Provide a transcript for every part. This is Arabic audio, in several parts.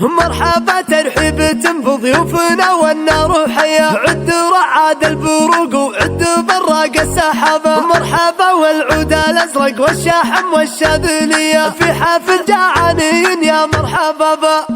مرحبا ترحيب بضيوفنا والنار حيا، عد رعاد البروق وعد براق السحابة. مرحبا والعود الازرق والشاحم والشاذلية، في حفل جعانين يا مرحبا با.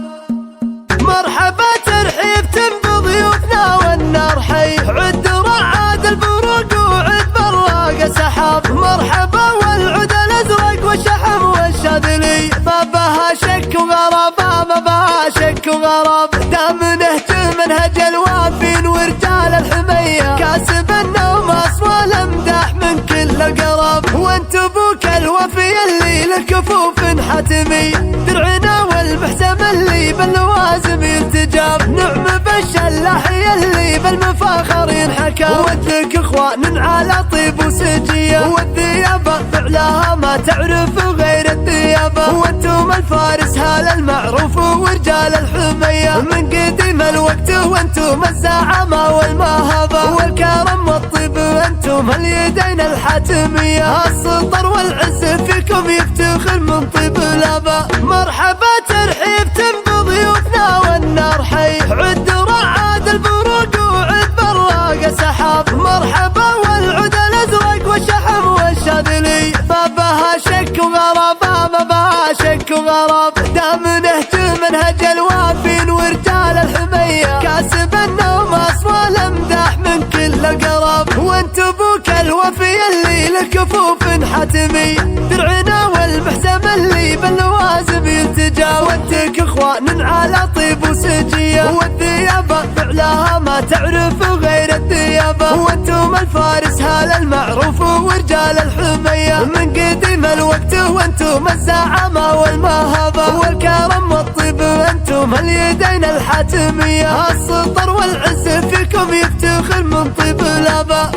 مرحبا ترحيب بضيوفنا والنار حي، عد رعاد البروق وعد براق السحاب. مرحبا والعود الازرق والشاحم والشاذلية، ما بها شك وغرابة ما بها شك وغراب، دام نهج منهج الوافين ورجال الحمية، كاسب النوم اصوى الامداح من كل القراب. وانت ابوك الوفي اللي للكفوف حتمي، درعنا والمحسم اللي باللوازم يلتجاب، نعم بالشلاحي اللي بالمفاخر ينحكى. ودك اخوان على طيب وسجية، والثيابة فعلها ما تعرف غير الثيابة. وانتم الفارس هال المعروف ورجال الحمية، من قديم الوقت وانتم الزعامة والمهابة، والكرم والطيب انتم اليدين الحاتمية. السطر والعز فيكم يفتخر من طيب الاباء. مرحبا ترحيب بضيوفنا والنار حي، عد رعاد البروق وعد براق السحاب. مرحبا والعود الازرق والشحم والشاذلي، ما بها شك وغرابة ما بها شك وغراب، دام نهج منهج الوافين ورجال الحمية، كاسب النوم اصوى الامداح من كل القراب. وانت ابوك الوفي اللي للكفوف حتمي، درعنا والمحسم اللي باللوازم يلتجا. وانتك اخوان على طيب وسجية، والثيابة فعلها ما تعرف غير الثيابة. وانتم الفارس هال المعروف ورجال الحمية، من قديم الوقت وانتم الزعامة والمهابة، والكرم والطيب انتم اليدين الحاتمية. السطر والعز فيكم يفتخر من طيب الاباء.